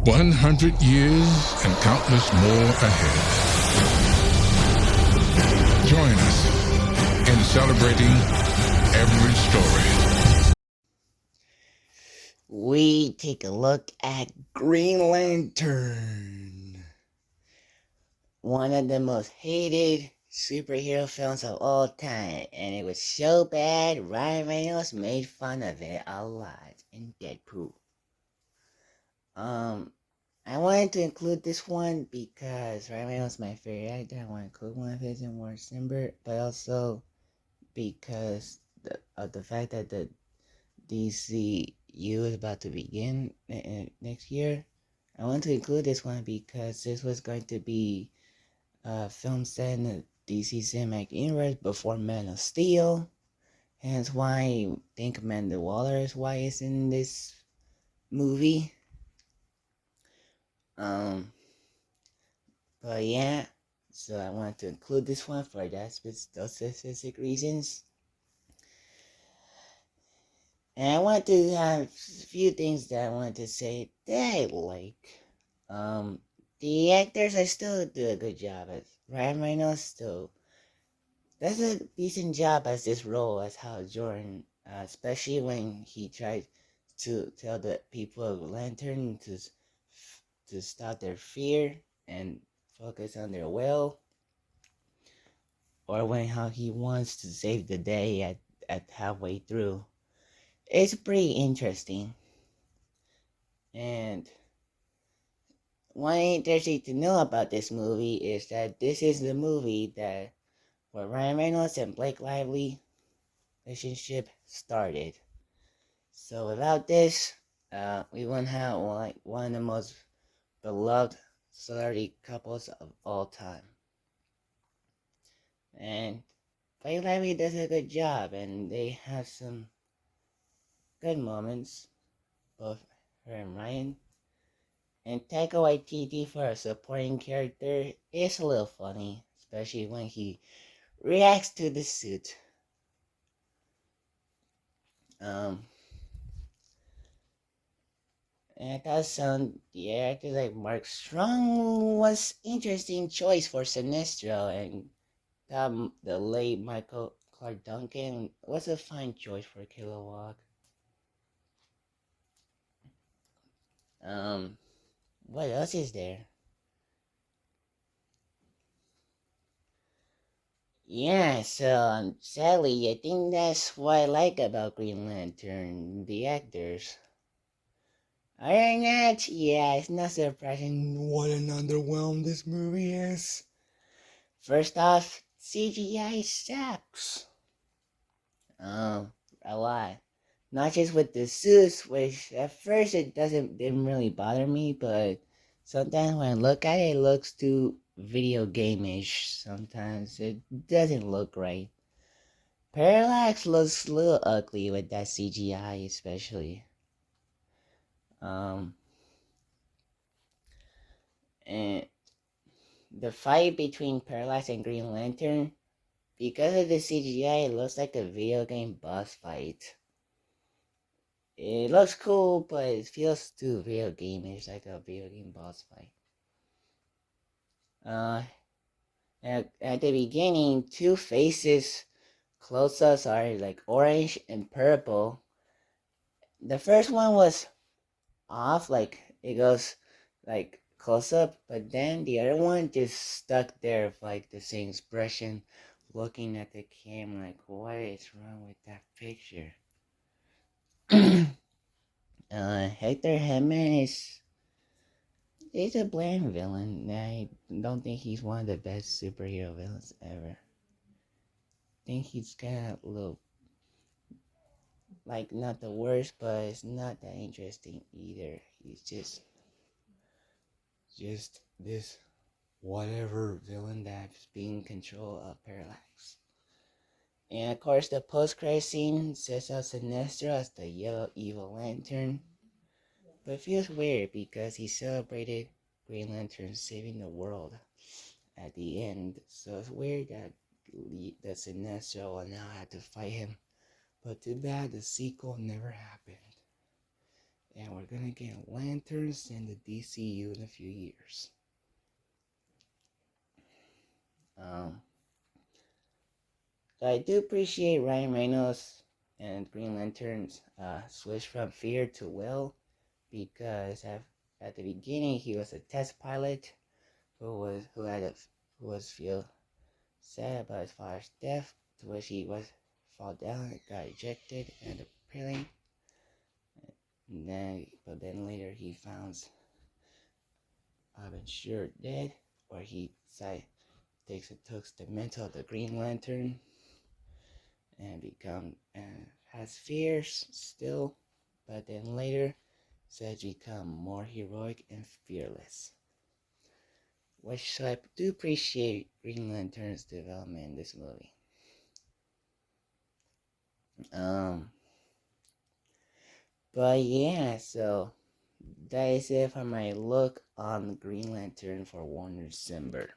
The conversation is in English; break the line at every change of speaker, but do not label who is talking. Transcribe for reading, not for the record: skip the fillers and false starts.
100 years and countless more ahead. Join us in celebrating every story.
We take a look at Green Lantern, one of the most hated superhero films of all time, and it was so bad Ryan Reynolds made fun of it a lot in Deadpool. I wanted to include this one because Ryan Reynolds is my favorite actor. I want to include one of his in WarnerCember, but also because of the fact that the DCU is about to begin next year. I want to include this one because this was going to be a film set in the DC Cinematic Universe before Man of Steel. Hence why I think Amanda Waller is why it's in this movie. But yeah, so I wanted to include this one for those specific reasons. And I wanted to have a few things that I wanted to say that I like. The actors I still do a good job at. Ryan Reynolds still does a decent job as this role as Hal Jordan, especially when he tried to tell the people of Lantern to stop their fear and focus on their will, or when how he wants to save the day at halfway through. It's pretty interesting. And one interesting to know about this movie is that this is the movie that where Ryan Reynolds and Blake Lively relationship started. So without this, we wouldn't have one of the most beloved celebrity couples of all time. And Blake Lively does a good job, and they have some good moments, both her and Ryan. And Taika Waititi for a supporting character is a little funny, especially when he reacts to the suit. And I thought the actor like Mark Strong was interesting choice for Sinestro, and the late Michael Clark Duncan was a fine choice for Kilowog. What else is there? Yeah, so sadly, I think that's what I like about Green Lantern, the actors. Other than that, yeah, it's not surprising what an underwhelmed this movie is. First off, CGI sucks. A lot. Not just with the suits, which at first didn't really bother me, but sometimes when I look at it, it looks too video game-ish. Sometimes it doesn't look right. Parallax looks a little ugly with that CGI, especially. Um, and the fight between Parallax and Green Lantern, because of the CGI, it looks like a video game boss fight. It looks cool, but it feels too video game-ish, like a video game boss fight. Uh, at the beginning, Two Faces close-ups are like orange and purple. The first one was off, like it goes like close up, but then the other one just stuck there with like the same expression, looking at the camera like, what is wrong with that picture? Hector Hammond is a bland villain. I don't think he's one of the best superhero villains ever. I think he's kind of a little, like, not the worst, but it's not that interesting either. He's just this whatever villain that's being control of Parallax. And of course, the post-credit scene sets out Sinestro as the yellow evil lantern. But it feels weird because he celebrated Green Lantern saving the world at the end. So it's weird that Sinestro will now have to fight him. But too bad the sequel never happened. and we're gonna get lanterns in the DCU in a few years. Um, so I do appreciate Ryan Reynolds and Green Lantern's switch from fear to will, because at the beginning he was a test pilot who was feel sad about his father's death, to which he was fall down and got ejected and apparently, but then later he found sure dead, where he takes the mantle of the Green Lantern and has fears still, but then later says become more heroic and fearless. Which I do appreciate Green Lantern's development in this movie. But yeah, so that is it for my look on Green Lantern for WarnerCember.